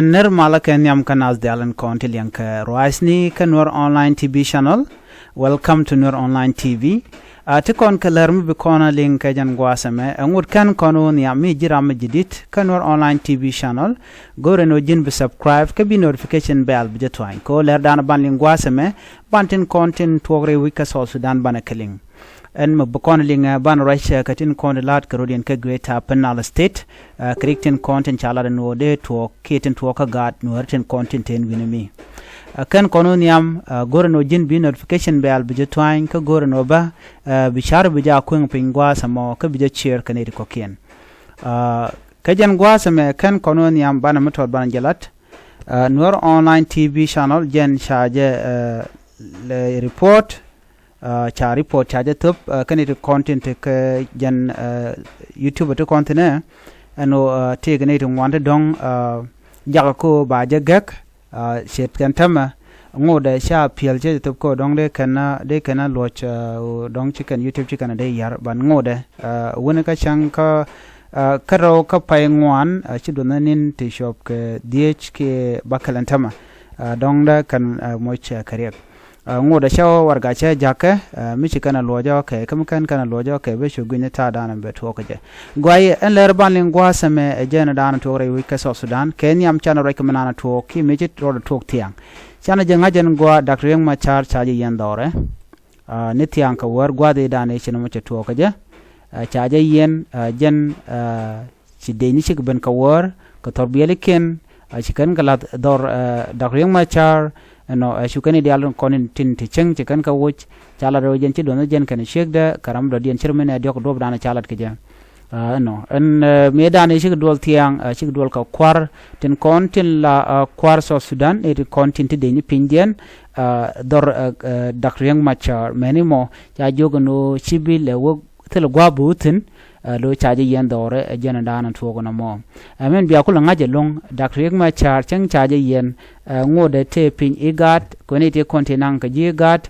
Ner malaken yam kanaz de alan kontil yank roisni kan Nuer online TV channel. Welcome to Nuer online TV. Tikon kalermi bikona link jan gwasame ngud kan kono ni ami jiram jidit kan Nuer online TV channel. Gore no jin be subscribe ka bi notification bell bi jetwain ko ler dan ban ling gwasame bantin content togre wika South Sudan bana keling. En me bikona ling ban raisha katin kon lat karodian ka greater penal state correcting content chala no de to keten to ka gat nuerten content en winimi. Kan kono niam gore no jin bi notification bell bi jetwain ka gore no ba bishar bi ja kun pingwa samo ka bi je share kaneri ko ken ka jan gwa same kan kono niam bana metod ban jalat Nuer online TV channel jen shaje le report cha report chaje top kaneri content ka jan YouTube to content ano te ganeri wande dong jaga ko ba je gak shet kan tama ngode sha PLJ to ko dong de kana loch dong chicken YouTube chicken de yar ban ngode wona ka chang ka karo ka pay ngwan chidonanin te shop ke DHK bakalan tama dong da kan moch kariyak ngode sha warga cha jaka mi chicken lojo ke kam kan kana lojo ke be shugunya ta danan be to ke gwaye en ler ban lingwa same ejena danan to re wika South Sudan kenyam channel recommendana to ki mi chit ro to tiang chana jenga jen gwa Dr. Yang Machar chaji yen dore nitiang ka war gwa de dane chino mo to ka je chaje yen jen chi de ni chi ben ka war ka torbiyele ken chikan galat dor Dr. Yang Machar no shukani dialon konin tin ti cheng chikan ka wuch chala ro jen chi dono jen kan shekda karam do dien chirmen adiok dob dana chalat ke je no en medane shi dol tiang shi dol ka kwar tin kontin la kwar South Sudan e kontin ti deni pindien dor Dr. Yang Machar menimo ja jogono chibil le wo tel gwa butin lo chaji yen dore jena dana to na mo amen biya kula ngaje long Dr. Yang Machar chang chaji yen ngode te pin igat koni te kontinang ka jigat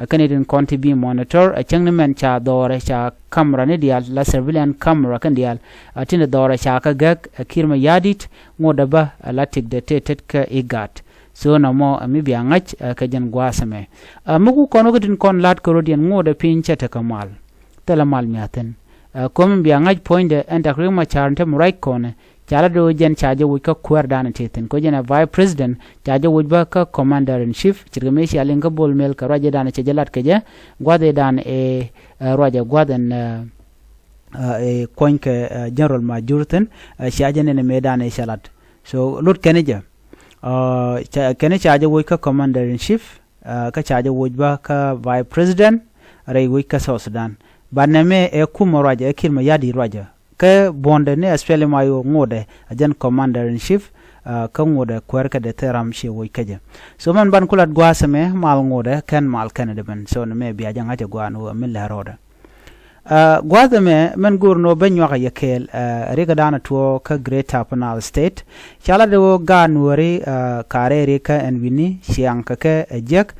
Canadian County be monitor a changman cha dore cha camera ne dial la surveillance camera kan dial atin dore cha ka gag kirma yadit ngoda ba latik de thtɛt ka igat so na mo ami bi angach ka jan gwasame mugu kono gudin kon lat korodian ngoda pincha ta kamal tela mal miaten kom bi angach point and akrima charante murai kone chala do jen chaje wika kwar dana teten ko jena vice president chaje wujba ka commander in chief chirgame shi alenga bol mel ka raje dana chajalat keje gwade dan e raje gwaden e koinke general majorten shaje ne medan e shalat so lut keneja kene chaje wika commander in chief ka chaje wujba ka vice president ray wika South Sudan baname e kuma raje e kirma yadi raje ke bonde ne especially mayo ngode ajan commander in chief ka ngode kwerka de teram she woy kaje so man ban kulat gwasame mal ngode ken mal kanade ben so ne me biya janga je gwanu min la roda gwasame men gurno ben yoga yekel rega dana to ka greater penal state chala de ga nuori kare reka en wini siang ka ke ejek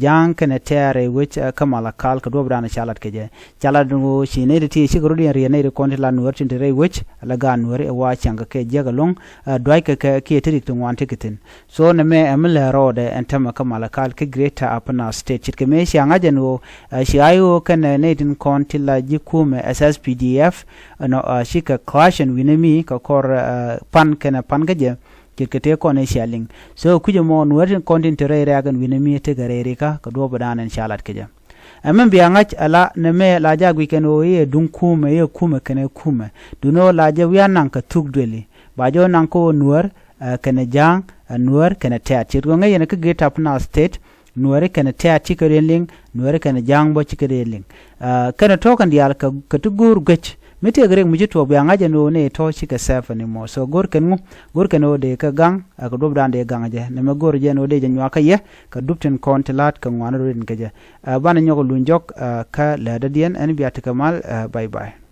jang kene tere which kamala kal ka dobrana chalat keje chala dungo shine de ti siguru de riene de kontila nuer tinte which la ga nuer wa changa ke jega long dwai ke ke tirik tun wan tikitin so ne me amle rode entama kamala kal ke greater apana state ke me shanga jeno shi ayo kene ne din kontila jikume SSPDF no shika caution winemi ka kor pan kene pan gaje kirkete ko ne shaling so kuje mo nuer content re reagan winemi te garere ka do badan inshallah keje amen biya ngach ala ne me la jagwi keno ye dun kuma ye kuma kene kuma duno la je wian nan ka tugdeli ba jo nan ko nuer kene jang nuer kene thtɛt chirgo ngai ne ka get up na state nuer kene thtɛt chikereling nuer kene jang bo chikereling kene tokan dial ka tugur gech mite grek mujito biya ngaje no ne to chike safe ni mo so gor ken o de ka gang ka dob dan de gang je ne me gor je no de janwa ka ye ka dupten kontilat ka ngwana rin ka je bana nyogo lunjok ka la dadien en biya tikamal bye bye